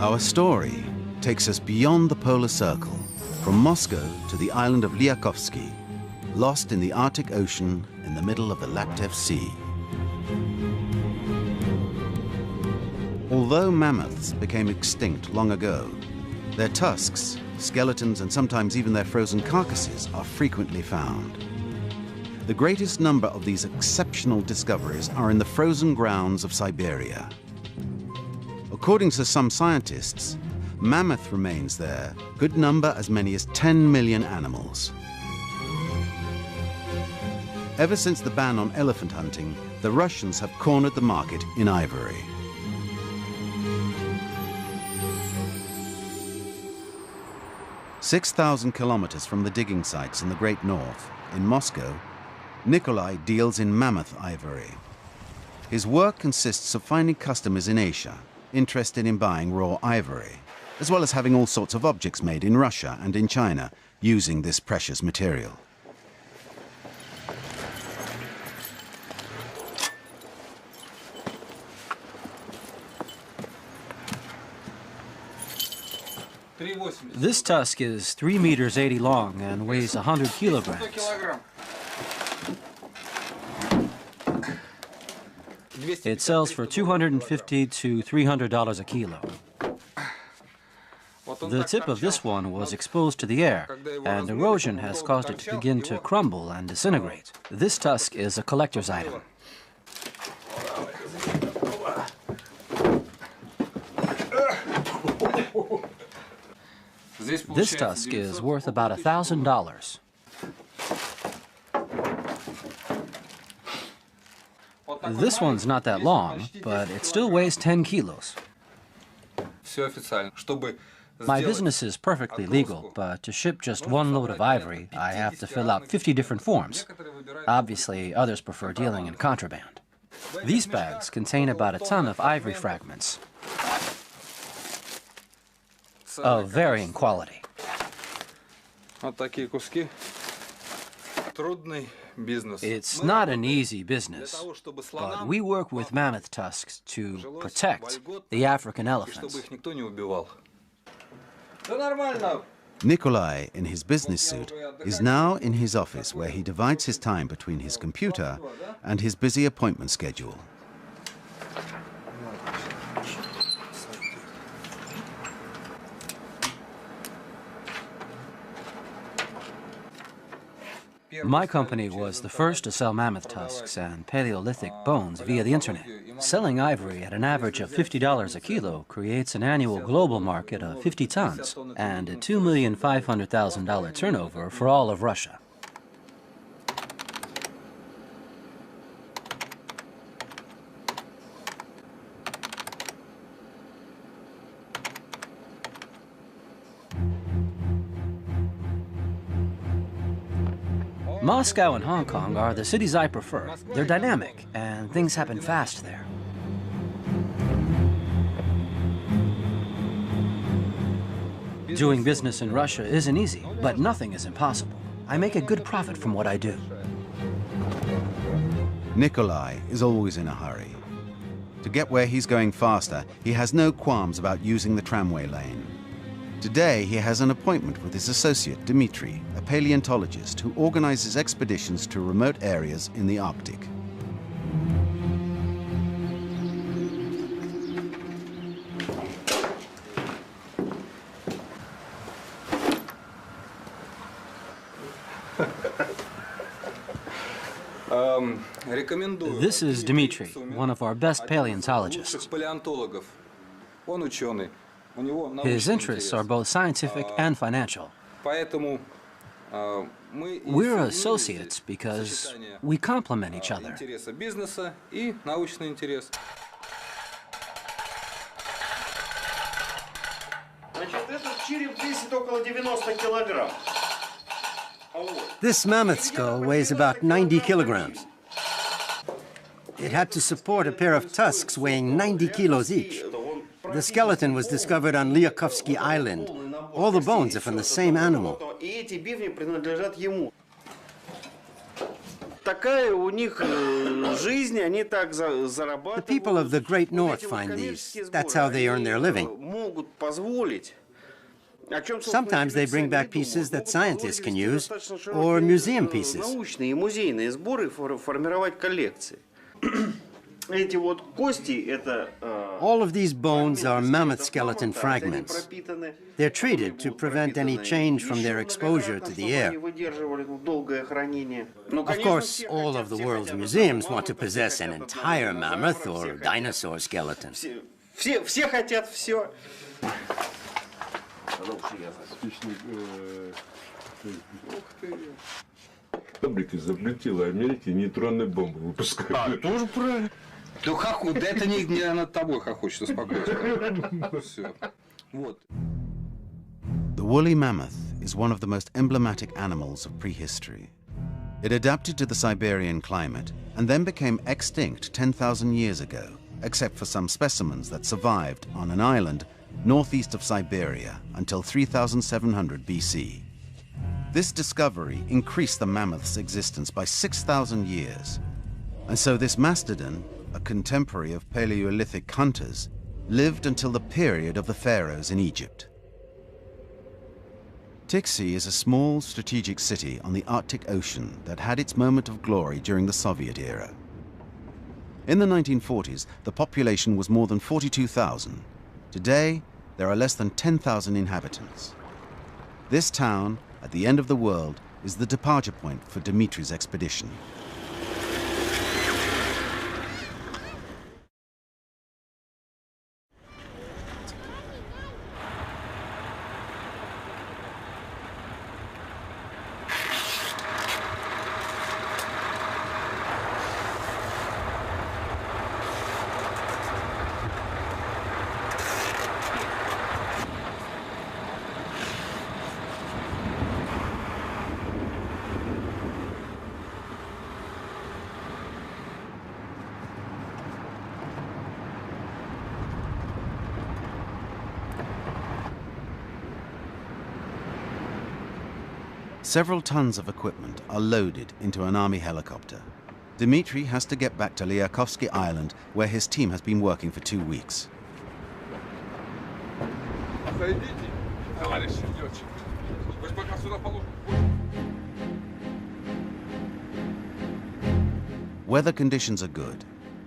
Our story takes us beyond the polar circle, from Moscow to the island of Lyakhovsky, lost in the Arctic Ocean in the middle of the Laptev Sea. Although mammoths became extinct long ago, their tusks, skeletons, and sometimes even their frozen carcasses are frequently found. The greatest number of these exceptional discoveries are in the frozen grounds of Siberia. According to some scientists, mammoth remains there could number as many as 10 million animals. Ever since the ban on elephant hunting, the Russians have cornered the market in ivory. "6,000 kilometers from the digging sites in the Great North, in Moscow, Nikolai deals in mammoth ivory. His work consists of finding customers in Asia interested in buying raw ivory, as well as having all sorts of objects made in Russia and in China using this precious material. This tusk is 3 meters 80 long and weighs 100 kilograms. It sells for $250 to $300 a kilo. The tip of this one was exposed to the air, and erosion has caused it to begin to crumble and disintegrate. This tusk is a collector's item. This tusk is worth about $1,000. This one's not that long, but it still weighs 10 kilos. My business is perfectly legal, but to ship just one load of ivory, I have to fill out 50 different forms. Obviously, others prefer dealing in contraband. These bags contain about a ton of ivory fragments of varying quality. It's not an easy business, but we work with mammoth tusks to protect the African elephants. Nikolai, in his business suit, is now in his office where he divides his time between his computer and his busy appointment schedule. My company was the first to sell mammoth tusks and Paleolithic bones via the internet. Selling ivory at an average of $50 a kilo creates an annual global market of 50 tons and a $2,500,000 turnover for all of Russia. Moscow and Hong Kong are the cities I prefer. They're dynamic, and things happen fast there. Doing business in Russia isn't easy, but nothing is impossible. I make a good profit from what I do. Nikolai is always in a hurry. To get where he's going faster, he has no qualms about using the tramway lane. Today, he has an appointment with his associate, Dmitry, a paleontologist who organizes expeditions to remote areas in the Arctic. This is Dmitry, one of our best paleontologists. His interests are both scientific and financial. We're associates because we complement each other. This mammoth skull weighs about 90 kilograms. It had to support a pair of tusks weighing 90 kilos each. The skeleton was discovered on Lyakhovsky Island. All the bones are from the same animal. The people of the Great North find these. That's how they earn their living. Sometimes they bring back pieces that scientists can use, or museum pieces. All of these bones are mammoth skeleton fragments. They're treated to prevent any change from their exposure to the air. Of course, all of the world's museums want to possess an entire mammoth or dinosaur skeleton. Фабрика запретила Америке нейтронные бомбы выпускать. Тоже правильно. Ну, да это не над тобой хохочет, успокойся. Все. Вот. The woolly mammoth is one of the most emblematic animals of prehistory. It adapted to the Siberian climate and then became extinct 10,000 years ago, except for some specimens that survived on an island northeast of Siberia until 3700 BC. This discovery increased the mammoth's existence by 6,000 years. And so this mastodon, a contemporary of Paleolithic hunters, lived until the period of the pharaohs in Egypt. Tixi is a small strategic city on the Arctic Ocean that had its moment of glory during the Soviet era. In the 1940s, the population was more than 42,000. Today, there are less than 10,000 inhabitants. This town, at the end of the world, is the departure point for Dmitri's expedition. Several tons of equipment are loaded into an army helicopter. Dmitri has to get back to Lyakovsky Island, where his team has been working for 2 weeks. Weather conditions are good,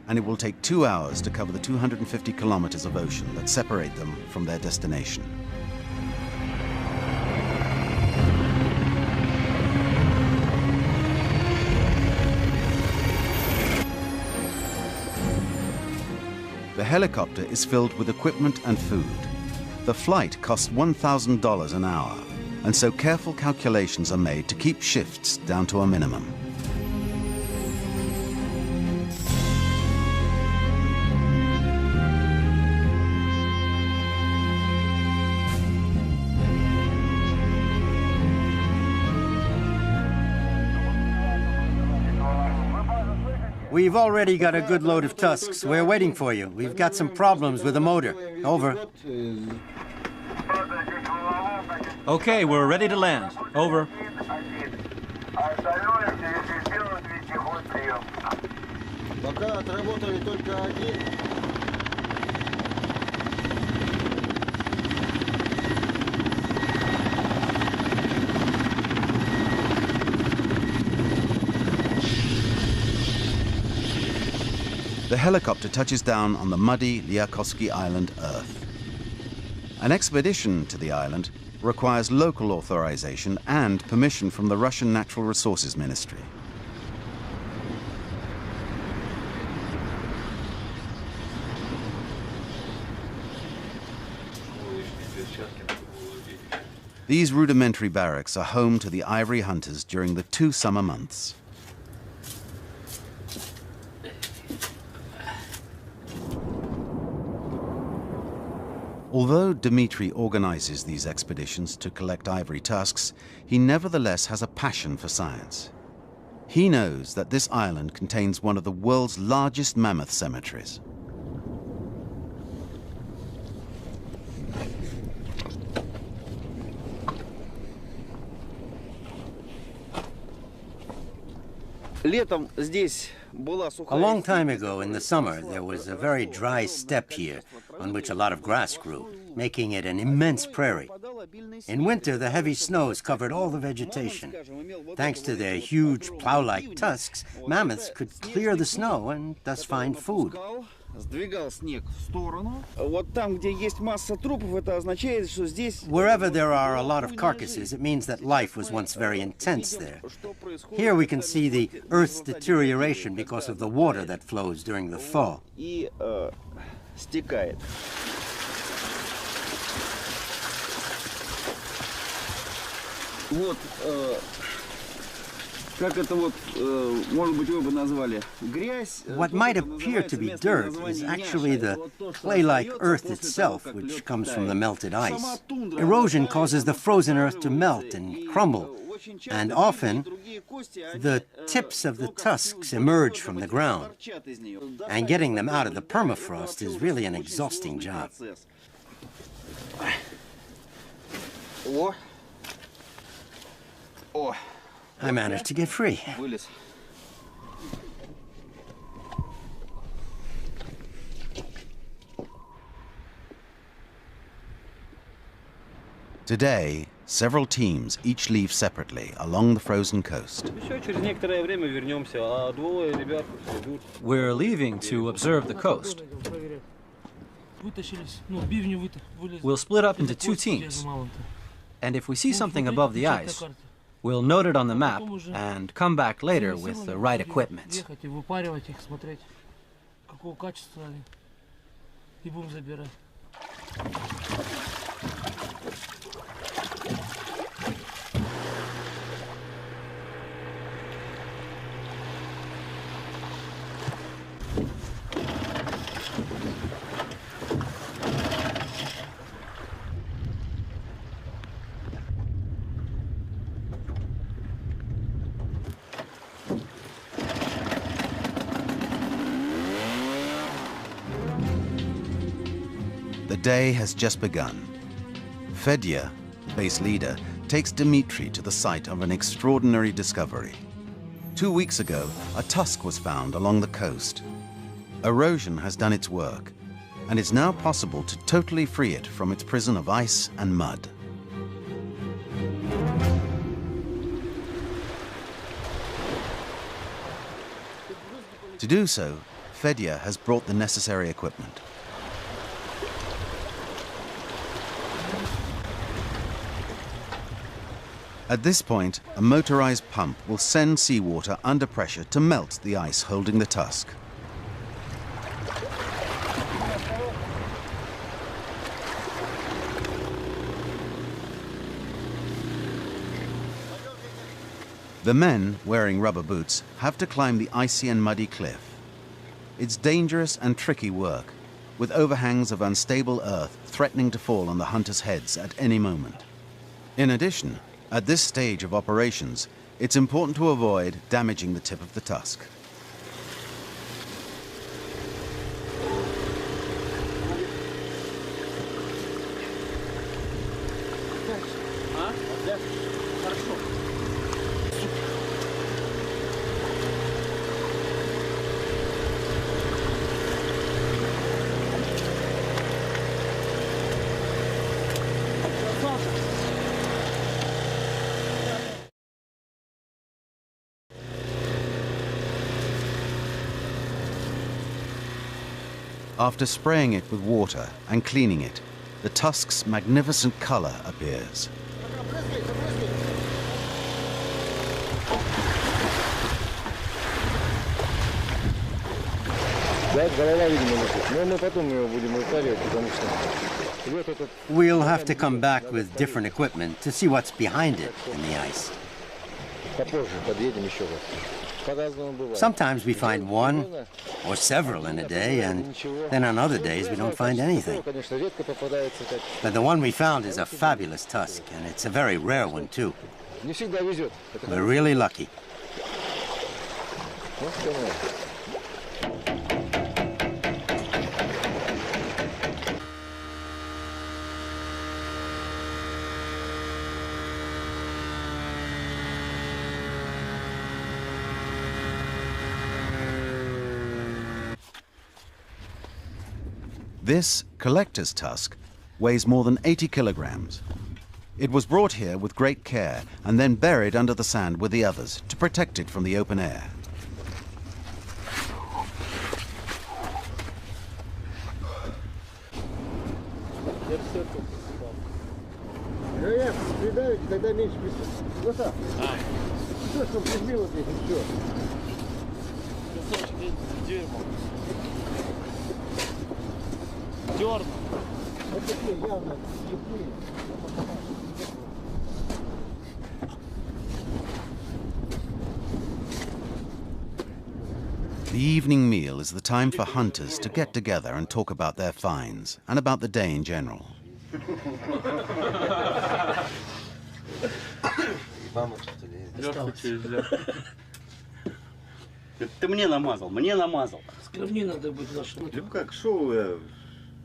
and it will take 2 hours to cover the 250 kilometers of ocean that separate them from their destination. The helicopter is filled with equipment and food. The flight costs $1,000 an hour, and so careful calculations are made to keep shifts down to a minimum. We've already got a good load of tusks. We're waiting for you. We've got some problems with the motor. Over. Okay, we're ready to land. Over. Пока отработали только один. The helicopter touches down on the muddy Lyakovsky Island earth. An expedition to the island requires local authorization and permission from the Russian Natural Resources Ministry. These rudimentary barracks are home to the ivory hunters during the 2 summer months. Although Dmitri organizes these expeditions to collect ivory tusks, he nevertheless has a passion for science. He knows that this island contains one of the world's largest mammoth cemeteries. A long time ago in the summer, there was a very dry steppe here on which a lot of grass grew, making it an immense prairie. In winter, the heavy snows covered all the vegetation. Thanks to their huge plow-like tusks, mammoths could clear the snow and thus find food. Wherever there are a lot of carcasses, it means that life was once very intense there. Here we can see the earth's deterioration because of the water that flows during the thaw. What might appear to be dirt is actually the clay-like earth itself, which comes from the melted ice. Erosion causes the frozen earth to melt and crumble, and often the tips of the tusks emerge from the ground. And getting them out of the permafrost is really an exhausting job. I managed to get free. Today, several teams each leave separately along the frozen coast. We're leaving to observe the coast. We'll split up into two teams. And if we see something above the ice, we'll note it on the map and come back later with the right equipment. The day has just begun. Fedya, base leader, takes Dmitri to the site of an extraordinary discovery. 2 weeks ago, a tusk was found along the coast. Erosion has done its work, and it's now possible to totally free it from its prison of ice and mud. To do so, Fedya has brought the necessary equipment. At this point, a motorized pump will send seawater under pressure to melt the ice holding the tusk. The men, wearing rubber boots, have to climb the icy and muddy cliff. It's dangerous and tricky work, with overhangs of unstable earth threatening to fall on the hunters' heads at any moment. In addition, at this stage of operations, it's important to avoid damaging the tip of the tusk. After spraying it with water and cleaning it, the tusk's magnificent color appears. We'll have to come back with different equipment to see what's behind it in the ice. Sometimes we find one or several in a day, and then on other days we don't find anything. But the one we found is a fabulous tusk, and it's a very rare one too. We're really lucky. This collector's tusk weighs more than 80 kilograms. It was brought here with great care and then buried under the sand with the others to protect it from the open air. The evening meal is the time for hunters to get together and talk about their finds and about the day in general. Ты мне намазал, мне намазал. Скровни надо быть нашим. Ну как, шел я...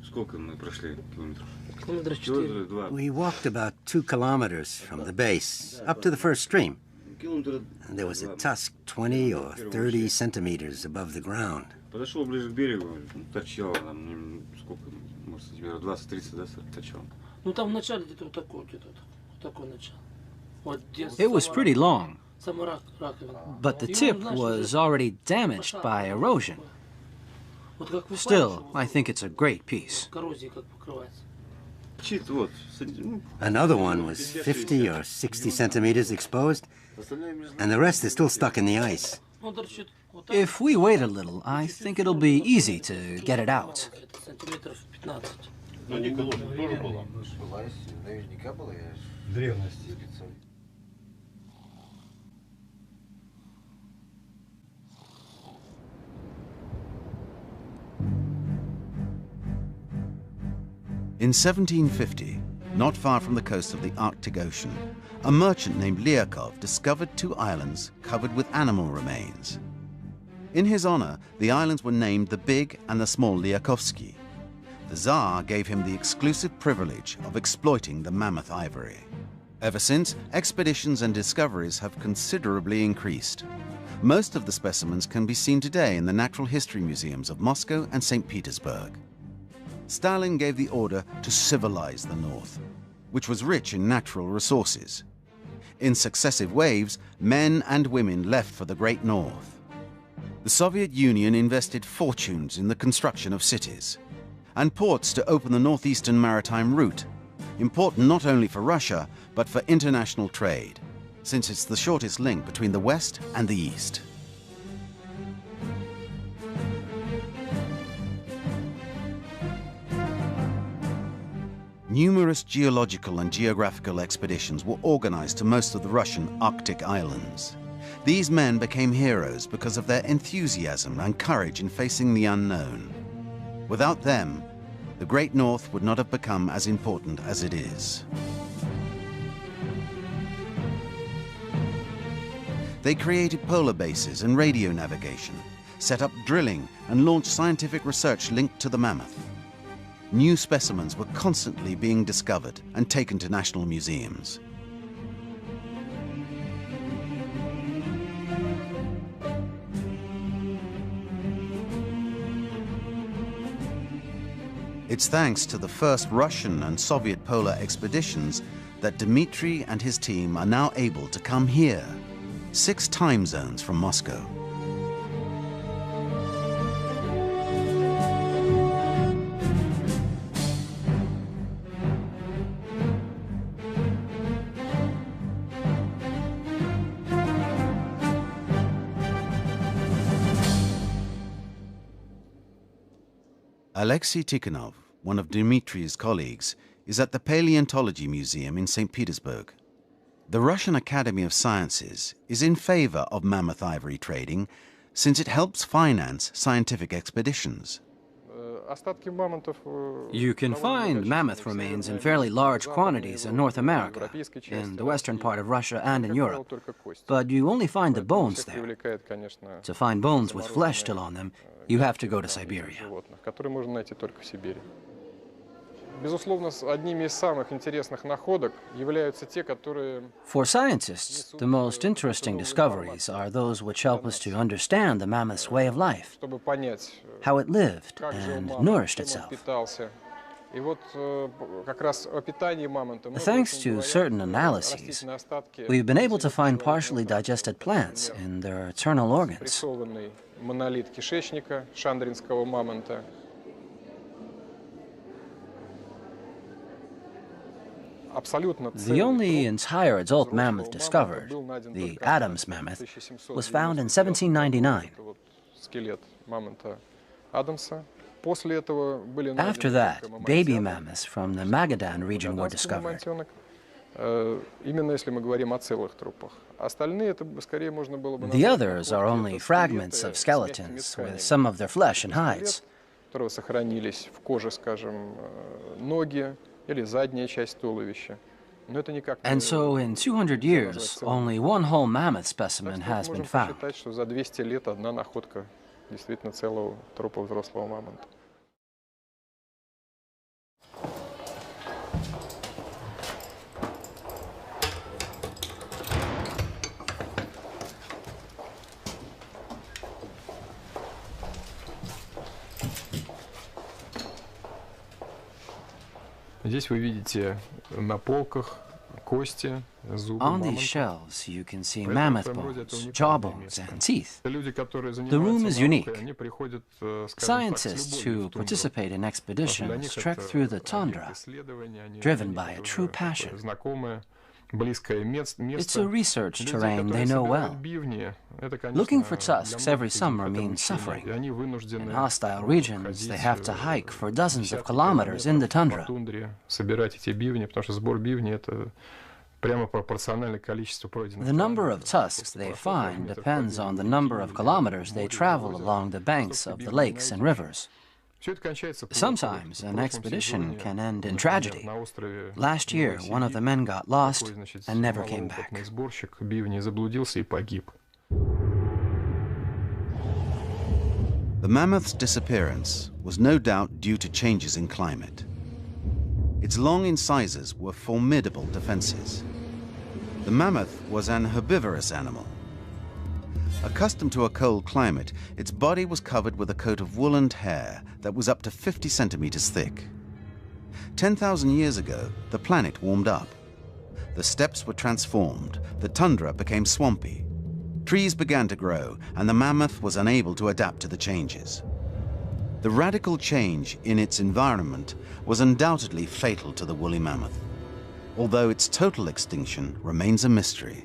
Сколько мы прошли километров? Километров 4. We walked about 2 kilometers from the base up to the first stream. And there was a tusk 20 or 30 centimeters above the ground. Подошел ближе к берегу, торчал там, сколько, может, сантиметров 20-30, да, торчал. Ну там в начале где-то вот такое, начало. Вот It was pretty long, сама раковина. but the tip was already damaged by erosion. Вот как Still, I think it's a great piece. коррозией как покрывается. Чит, вот. Another one was 50 or 60 centimeters exposed, and the rest is still stuck in the ice. Он торчит вот так. If we wait a little, I think it'll be easy to get it out. Это сантиметров 15. Ну, Николай тоже была. Наверняка была, я в Древности. In 1750, not far from the coast of the Arctic Ocean, a merchant named Lyakov discovered 2 islands covered with animal remains. In his honor, the islands were named the Big and the Small Lyakovsky. The Tsar gave him the exclusive privilege of exploiting the mammoth ivory. Ever since, expeditions and discoveries have considerably increased. Most of the specimens can be seen today in the natural history museums of Moscow and St. Petersburg. Stalin gave the order to civilize the North, which was rich in natural resources. In successive waves, men and women left for the Great North. The Soviet Union invested fortunes in the construction of cities and ports to open the northeastern maritime route, important not only for Russia, but for international trade, since it's the shortest link between the West and the East. Numerous geological and geographical expeditions were organized to most of the Russian Arctic islands. These men became heroes because of their enthusiasm and courage in facing the unknown. Without them, the Great North would not have become as important as it is. They created polar bases and radio navigation, set up drilling, and launched scientific research linked to the mammoth. New specimens were constantly being discovered and taken to national museums. It's thanks to the first Russian and Soviet polar expeditions that Dmitry and his team are now able to come here, 6 time zones from Moscow. Alexei Tikhonov, one of Dmitry's colleagues, is at the Paleontology Museum in St. Petersburg. The Russian Academy of Sciences is in favor of mammoth ivory trading since it helps finance scientific expeditions. You can find mammoth remains in fairly large quantities in North America, in the western part of Russia and in Europe, but you only find the bones there. To find bones with flesh still on them, you have to go to Siberia. For scientists, the most interesting discoveries are those which help us to understand the mammoth's way of life, how it lived and nourished itself. Thanks to certain analyses, we've been able to find partially digested plants in their internal organs. The only entire adult mammoth discovered, the Adams mammoth, was found in 1799. After that, baby mammoths from the Magadan region were discovered. The others are only fragments of skeletons with some of their flesh and hides. And so in 200 years, only one whole mammoth specimen has been found. Здесь вы видите на полках кости, зубы. On these shelves, you can see mammoth bones, jaw bones, and teeth. The room is unique. Scientists who participate in expeditions trek through the tundra, driven by a true passion. It's a research terrain they know well. Looking for tusks every summer means suffering. In hostile regions, they have to hike for dozens of kilometers in the tundra. The number of tusks they find depends on the number of kilometers they travel along the banks of the lakes and rivers. Sometimes an expedition can end in tragedy. Last year, one of the men got lost and never came back. The mammoth's disappearance was no doubt due to changes in climate. Its long incisors were formidable defenses. The mammoth was an herbivorous animal. Accustomed to a cold climate, its body was covered with a coat of wool and hair that was up to 50 centimeters thick. 10,000 years ago, the planet warmed up. The steppes were transformed, the tundra became swampy. Trees began to grow, and the mammoth was unable to adapt to the changes. The radical change in its environment was undoubtedly fatal to the woolly mammoth, although its total extinction remains a mystery.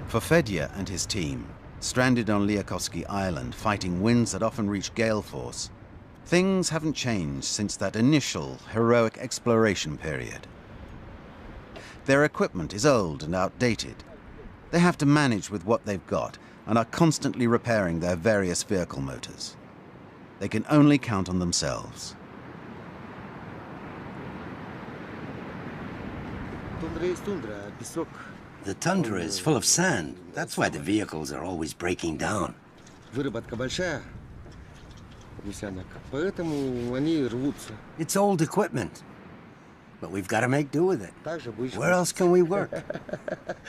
For Fedya and his team, stranded on Liakovsky Island fighting winds that often reach gale force, things haven't changed since that initial heroic exploration period. Their equipment is old and outdated. They have to manage with what they've got and are constantly repairing their various vehicle motors. They can only count on themselves. The tundra is full of sand. That's why the vehicles are always breaking down. It's old equipment, but we've got to make do with it. Where else can we work?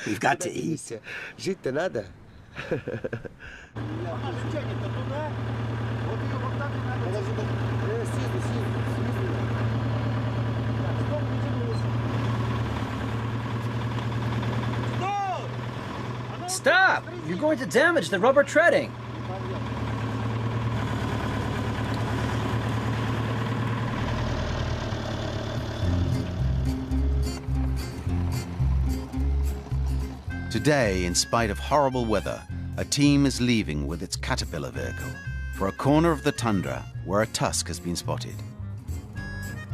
We've got to eat. Stop! You're going to damage the rubber treading. Today, in spite of horrible weather, a team is leaving with its caterpillar vehicle for a corner of the tundra where a tusk has been spotted.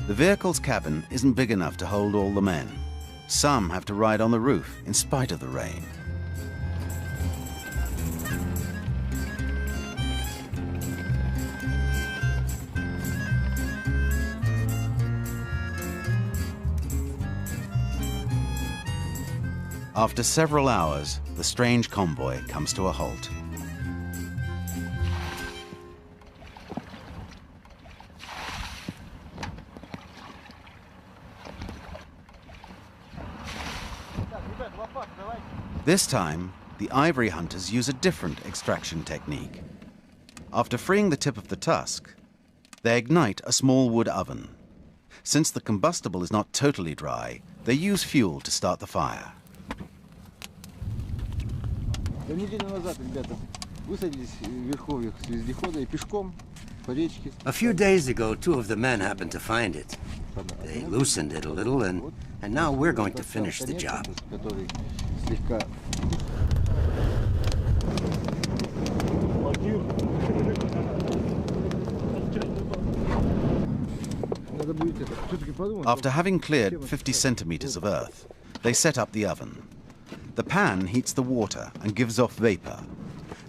The vehicle's cabin isn't big enough to hold all the men. Some have to ride on the roof in spite of the rain. After several hours, the strange convoy comes to a halt. This time, the ivory hunters use a different extraction technique. After freeing the tip of the tusk, they ignite a small wood oven. Since the combustible is not totally dry, they use fuel to start the fire. A few days ago, two of the men happened to find it. They loosened it a little, and now we're going to finish the job. After having cleared 50 centimeters of earth, they set up the oven. The pan heats the water and gives off vapor.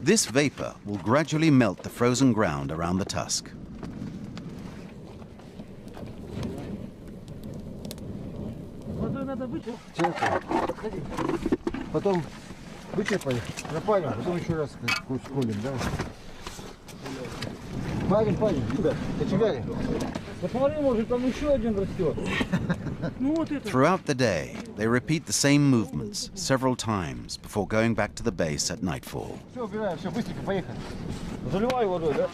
This vapor will gradually melt the frozen ground around the tusk. Потом вычерпали, пропалим, потом еще раз сколем, да? Парень, ребят, кочегарь. Посмотри, может, там еще один растет. Throughout the day, they repeat the same movements several times before going back to the base at nightfall. Все, убираем, все, быстренько, поехали. Заливай водой, да?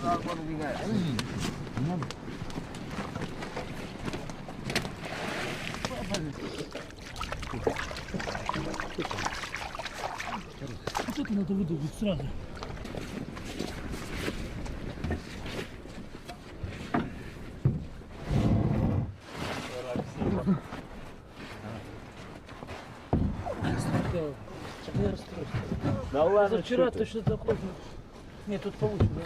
Вот это надо выдавить сразу. Да ладно, вчера точно такой. Нет, тут получше, да?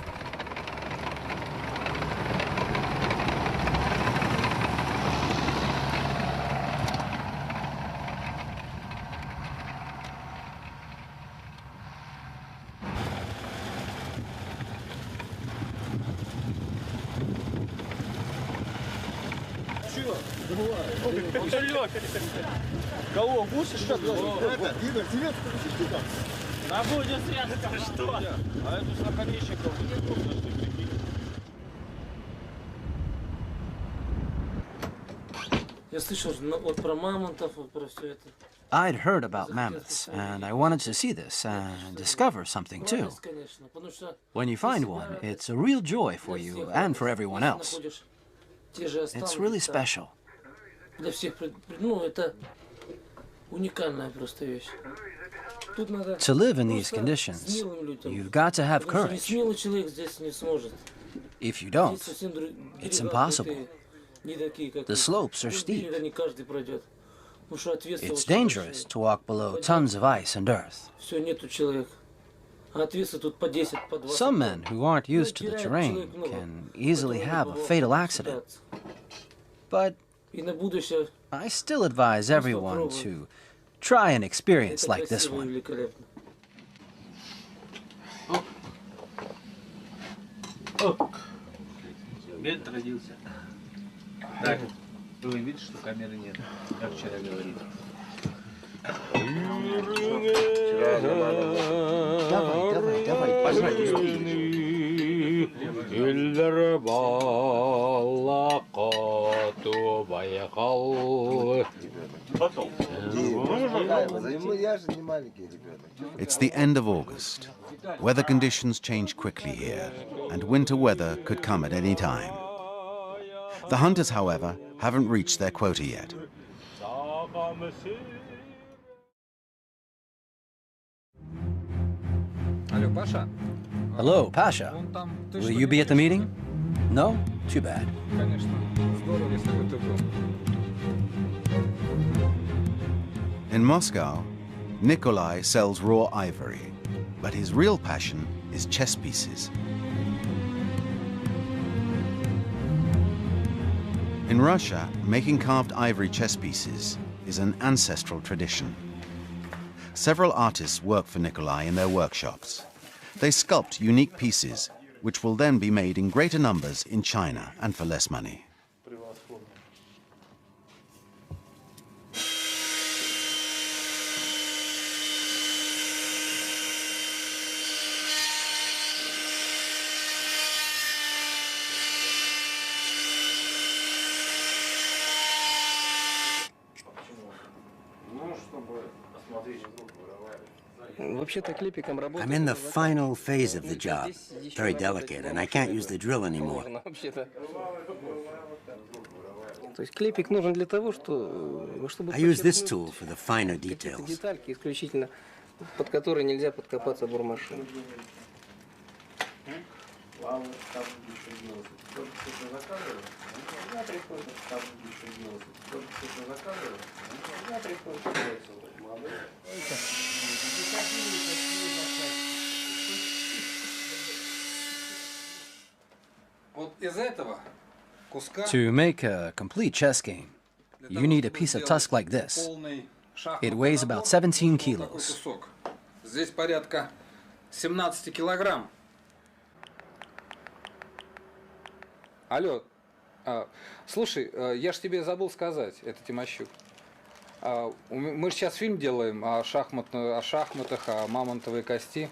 Кого? Гуси, что ли? Это, Игорь, тебе там. Да будет связано, что? А это с наконечником. Я слышал вот про мамонтов, про все это. I'd heard about mammoths, and I wanted to see this and discover something too. When you find one, it's a real joy for you and for everyone else. It's really special. Для всех, ну, это уникальная просто вещь. To live in these conditions, you've got to have courage. Смелый человек здесь не сможет. If you don't, it's impossible. The slopes are steep. Не каждый пройдет. It's dangerous to walk below tons of ice and earth. Все, нету человека. Отвесы тут по 10, по 20. Some men who aren't used to the terrain can easily have a fatal accident. But I still advise everyone to try an experience like this one. Бед родился. Так, вы видите, что камеры нет, как вчера говорили. Давай, пожалуйста. It's the end of August. Weather conditions change quickly here, and winter weather could come at any time. The hunters, however, haven't reached their quota yet. Алло, Паша? Hello, Pasha. Will you be at the meeting? No? Too bad. Конечно. Здорово, если бы ты был. In Moscow, Nikolai sells raw ivory, but his real passion is chess pieces. In Russia, making carved ivory chess pieces is an ancestral tradition. Several artists work for Nikolai in their workshops. They sculpt unique pieces, which will then be made in greater numbers in China and for less money. I'm in the final phase of the job. Very delicate, and I can't use the drill anymore. I use this tool for the finer details. To make a complete chess game, you need a piece of tusk like this. It weighs about 17 kilos. Здесь порядка 17 килограмм. Алло, слушай, я ж тебе забыл сказать, это Тимощук. Мы же сейчас фильм делаем о шахматах, о мамонтовой кости.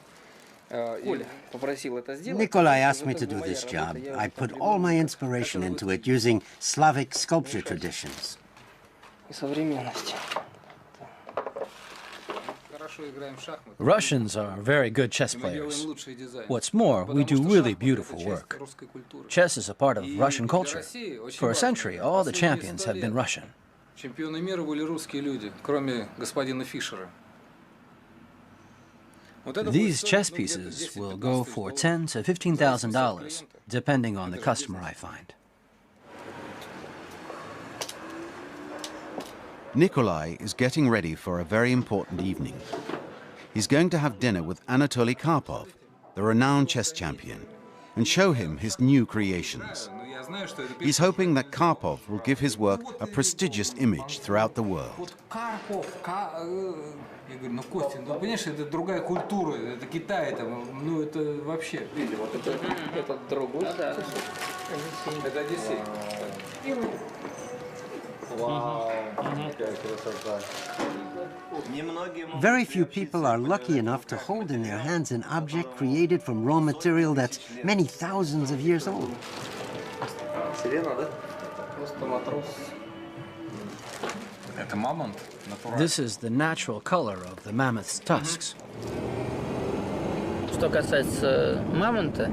Nikolai asked me to do this job. I put all my inspiration into it using Slavic sculpture traditions. Russians are very good chess players. What's more, we do really beautiful work. Chess is a part of Russian culture. For a century, all the champions have been Russian. Чемпионы мира были русские люди, кроме господина Фишера. These chess pieces will go for $10,000 to $15,000, depending on the customer I find. Nikolai is getting ready for a very important evening. He's going to have dinner with Anatoly Karpov, the renowned chess champion, and show him his new creations. He's hoping that Karpov will give his work a prestigious image throughout the world. Я говорю, ну, Костя, ну, понимаешь, это другая культура, это Китай, это, ну, это вообще... Видите, вот это другой. Да. Это Одиссей. Вау, какая красота. Very few people are lucky enough to hold in their hands an object created from raw material that's many thousands of years old. Сирена, да? Просто матрос. Это мамонт. This is the natural color of the mammoth's tusks. Что касается мамонта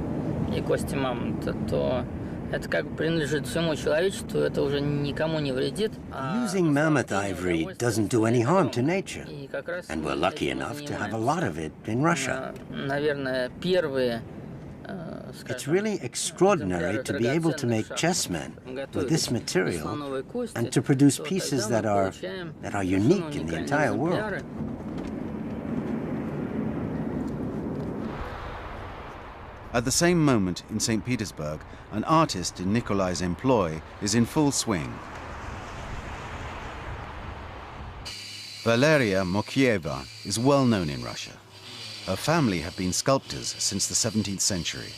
и кости мамонта, то это как бы принадлежит всему человечеству, это уже никому не вредит. Using mammoth ivory doesn't do any harm to nature, and we're lucky enough to have a lot of it in Russia. Наверное, первые. It's really extraordinary to be able to make chessmen with this material and to produce pieces that are unique in the entire world. At the same moment in St. Petersburg, an artist in Nikolai's employ is in full swing. Valeria Mokieva is well known in Russia. Her family have been sculptors since the 17th century.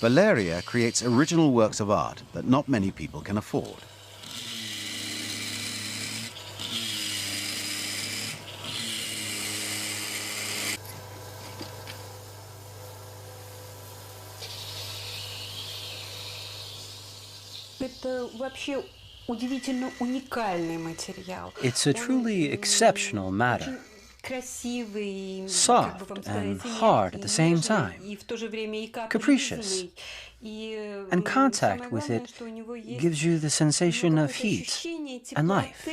Valeria creates original works of art that not many people can afford. It's a truly exceptional matter. Soft and hard at the same time, capricious, and contact with it gives you the sensation of heat and life.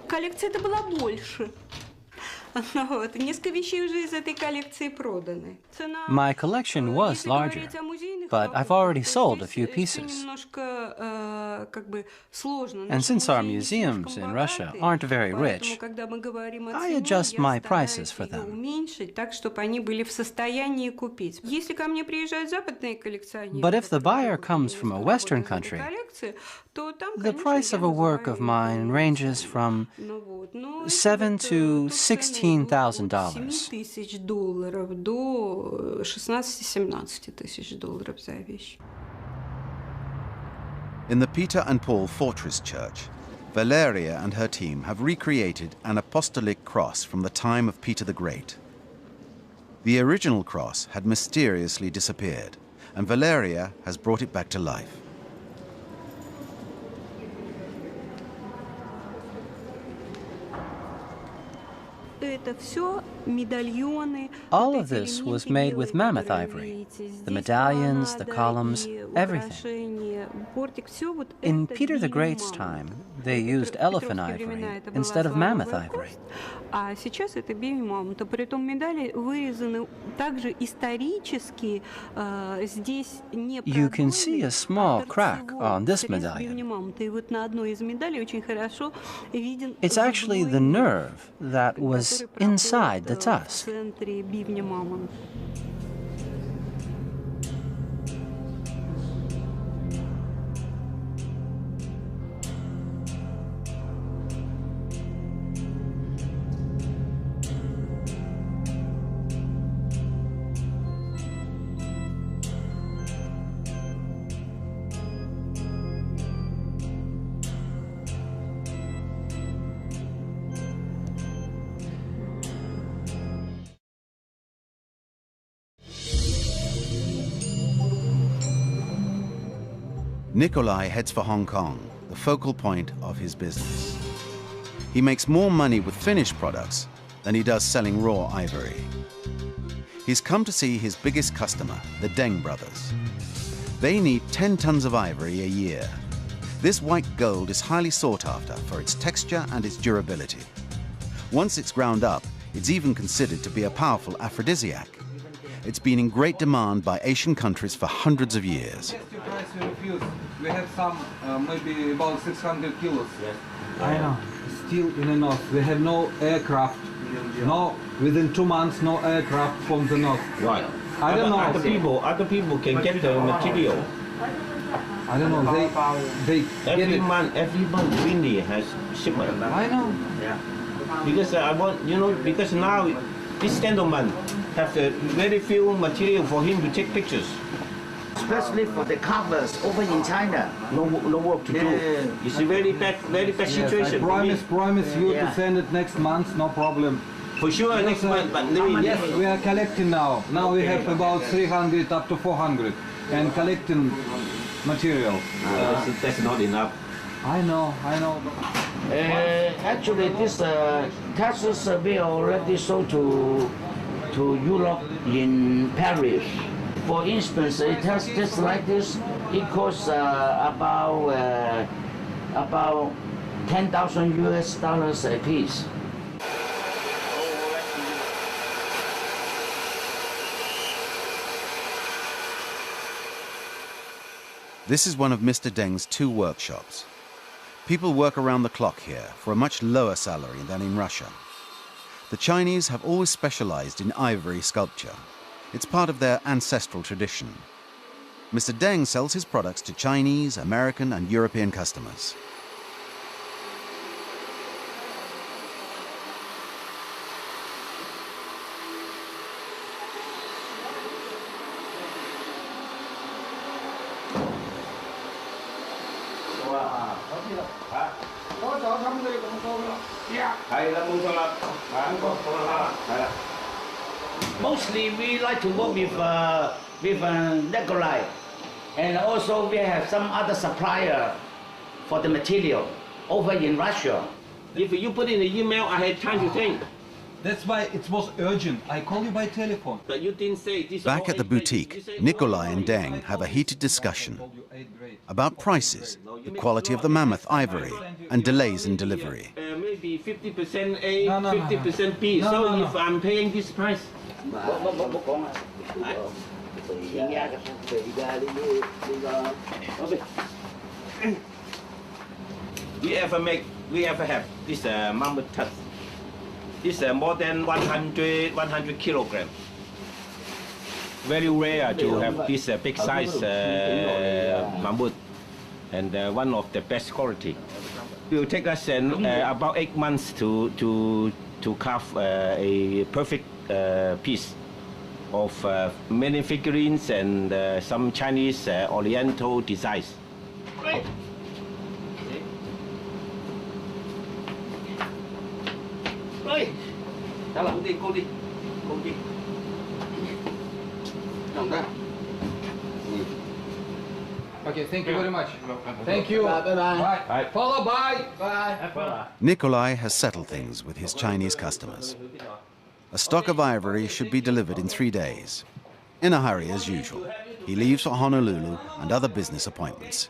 Коллекция-то была больше. Несколько вещей уже из этой коллекции проданы. My collection was larger, but I've already sold a few pieces. And since our museums in Russia aren't very rich, I adjust my prices for them. But if the buyer comes from a Western country, the price of a work of mine ranges from $7,000 to $16,000. In the Peter and Paul Fortress Church, Valeria and her team have recreated an apostolic cross from the time of Peter the Great. The original cross had mysteriously disappeared, and Valeria has brought it back to life. All of this was made with mammoth ivory. The medallions, the columns, everything. In Peter the Great's time, they used elephant ivory instead of mammoth ivory. А сейчас это биомамонты. Притом медали вырезаны также исторически. Здесь не You can see a small crack on this medallion. И вот на одной из медалей очень хорошо виден. It's actually the nerve that was inside the tusk. В центре бивня мамонта. Nikolai heads for Hong Kong, the focal point of his business. He makes more money with finished products than he does selling raw ivory. He's come to see his biggest customer, the Deng brothers. They need 10 tons of ivory a year. This white gold is highly sought after for its texture and its durability. Once it's ground up, it's even considered to be a powerful aphrodisiac. It's been in great demand by Asian countries for hundreds of years. We have some, maybe about 600 kilos. Yes. I know. Still in the north. We have no aircraft. No, within 2 months, no aircraft from the north. Right. I don't know. Other people can get the material. I don't know. They every month Windy has shipment. I know. Yeah. Because I want, because now this gentleman have very few material for him to take pictures. Especially for the carvers over in China. No work to do. It's a very bad situation. I promise you to send it next month, no problem. For sure, next month, but yes, we are collecting now. Now we have about 300 up to 400 and collecting material. That's not enough. I know. Actually, this Texas we already sold to Europe in Paris. For instance, it has just like this. It costs about 10,000 US dollars a piece. This is one of Mr. Deng's 2 workshops. People work around the clock here for a much lower salary than in Russia. The Chinese have always specialized in ivory sculpture. It's part of their ancestral tradition. Mr. Deng sells his products to Chinese, American, and European customers. Mostly we like to work with Nikolai, and also we have some other supplier for the material over in Russia. If you put in the email, I had time to think. That's why it was urgent. I call you by telephone. But you didn't say this. Back at the boutique, Nikolai and Deng have a heated discussion about prices, the quality of the mammoth ivory, and delays in delivery. Maybe 50% A, 50% B. So if I'm paying this price. We ever have this mammoth tusk. This more than 100 kilograms. Very rare to have this big size mammoth, and one of the best quality. It will take us about 8 months to carve a perfect piece of many figurines and some Chinese Oriental designs. Okay, thank you very much. Thank you. Bye. Bye. Follow, bye. Bye. Nikolai has settled things with his Chinese customers. A stock of ivory should be delivered in 3 days. In a hurry as usual, he leaves for Honolulu and other business appointments.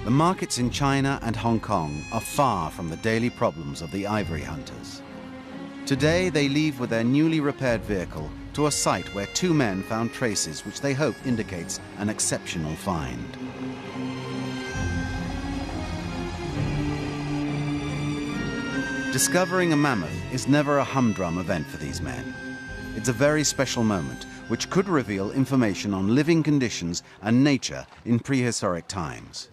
The markets in China and Hong Kong are far from the daily problems of the ivory hunters. Today they leave with their newly repaired vehicle to a site where 2 men found traces which they hope indicates an exceptional find. Discovering a mammoth is never a humdrum event for these men. It's a very special moment which could reveal information on living conditions and nature in prehistoric times.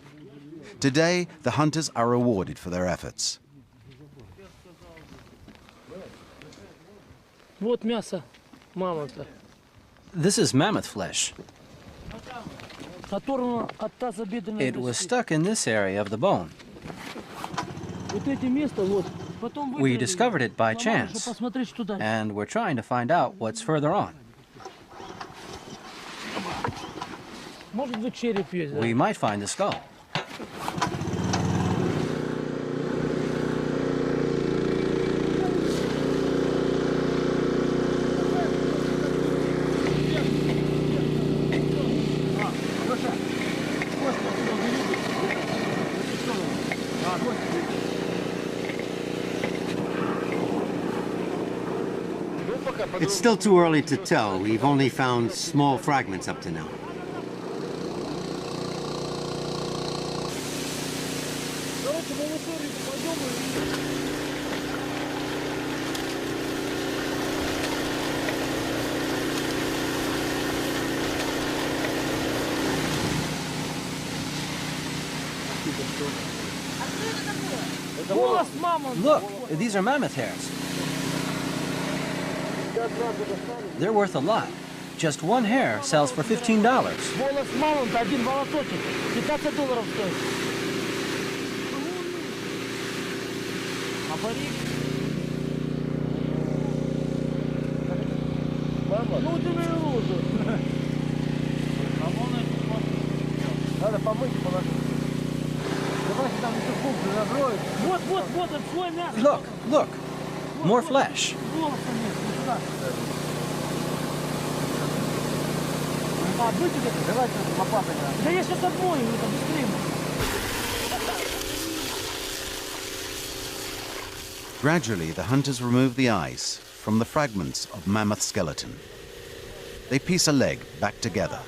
Today, the hunters are rewarded for their efforts. Вот мясо мамонта. This is mammoth flesh. It was stuck in this area of the bone. We discovered it by chance, and we're trying to find out what's further on. We might find the skull. It's still too early to tell. We've only found small fragments up to now. Look, these are mammoth hairs. They're worth a lot. Just one hair sells for $15. Look, look, more flesh. Gradually, the hunters remove the ice from the fragments of mammoth skeleton. They piece a leg back together.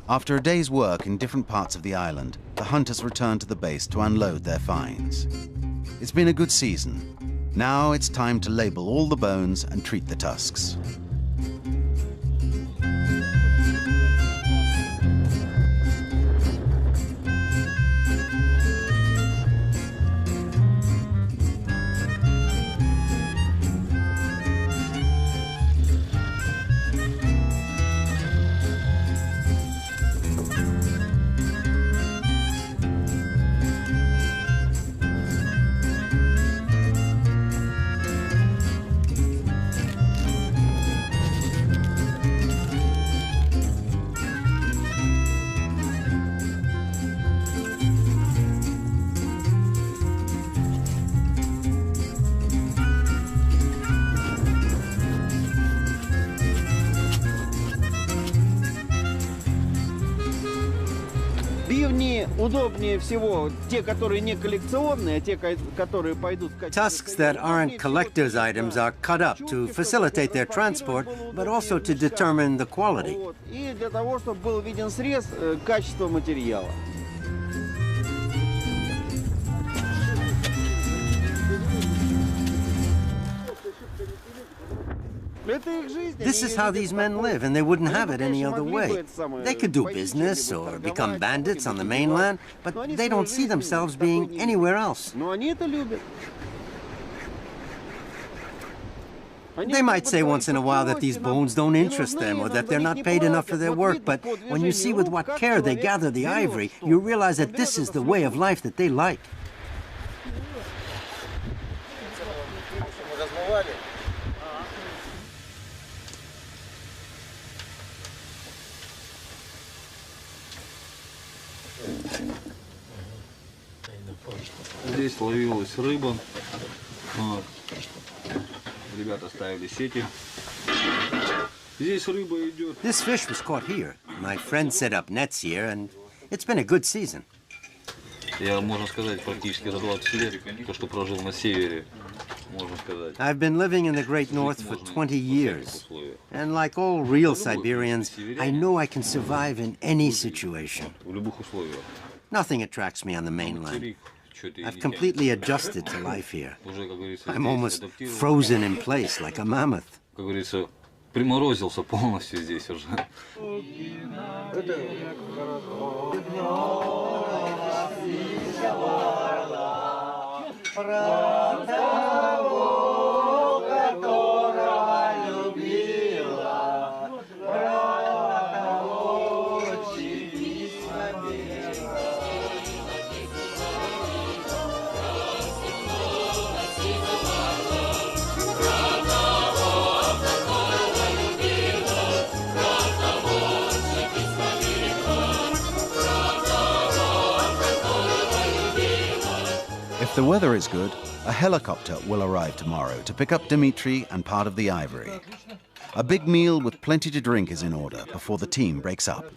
After a day's work in different parts of the island, the hunters return to the base to unload their finds. It's been a good season. Now it's time to label all the bones and treat the tusks. Tusks that aren't collector's items are cut up to facilitate their transport, but also to determine the quality. This is how these men live, and they wouldn't have it any other way. They could do business or become bandits on the mainland, but they don't see themselves being anywhere else. They might say once in a while that these bones don't interest them or that they're not paid enough for their work, but when you see with what care they gather the ivory, you realize that this is the way of life that they like. Здесь ловилась рыба. Вот. Ребята ставили сети. Здесь рыба идет. This fish was caught here. My friend set up nets here, and it's been a good season. Я, можно сказать, практически за 20 лет, то, что прожил на севере, можно сказать. I've been living in the Great North for 20 years, and like all real Siberians, I know I can survive in any situation. В любых условиях. Nothing attracts me on the mainland. I've completely adjusted to life here. I'm almost frozen in place like a mammoth. Как говорится, приморозился полностью здесь уже. If the weather is good, a helicopter will arrive tomorrow to pick up Dmitry and part of the ivory. A big meal with plenty to drink is in order before the team breaks up.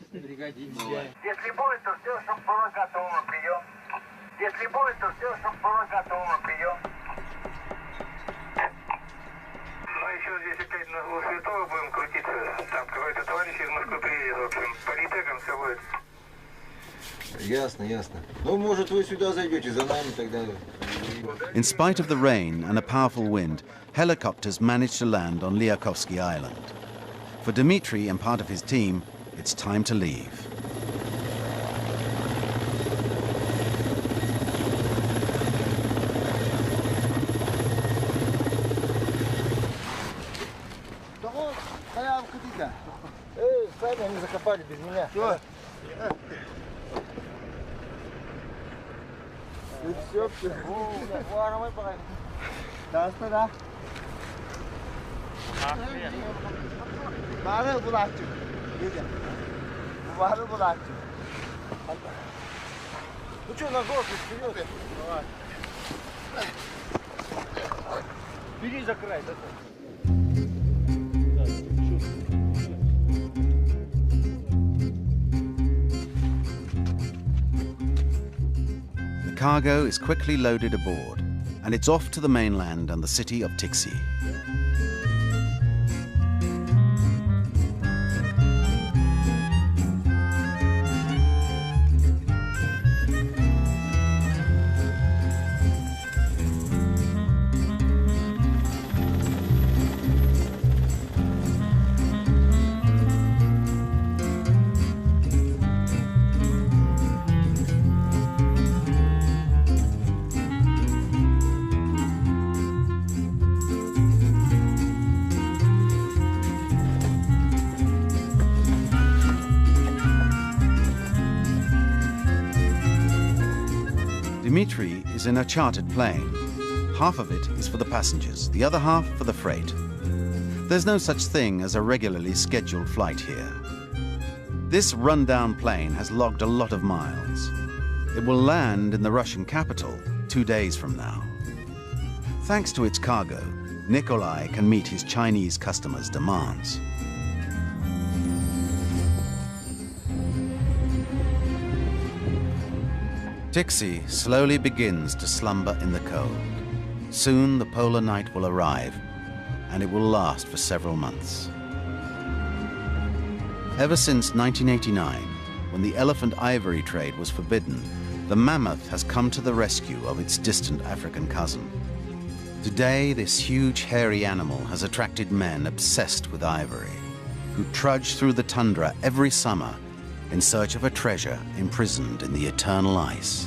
Ясно, ясно. Ну, может, вы сюда зайдете за нами тогда. In spite of the rain and a powerful wind, helicopters managed to land on Liakovsky Island. For Dmitry and part of his team, it's time to leave. Эй, сами они закопали без меня. Что? Все, все. Да, да. Бары булатчик. Бары булатчик. Ну что, на горку вперед? Давай. Бери за край, да? The cargo is quickly loaded aboard, and it's off to the mainland and the city of Tiksi. Dmitry is in a chartered plane. Half of it is for the passengers, the other half for the freight. There's no such thing as a regularly scheduled flight here. This run-down plane has logged a lot of miles. It will land in the Russian capital 2 days from now. Thanks to its cargo, Nikolai can meet his Chinese customers' demands. Tiksi slowly begins to slumber in the cold. Soon the polar night will arrive, and it will last for several months. Ever since 1989, when the elephant ivory trade was forbidden, the mammoth has come to the rescue of its distant African cousin. Today, this huge hairy animal has attracted men obsessed with ivory, who trudge through the tundra every summer in search of a treasure imprisoned in the eternal ice.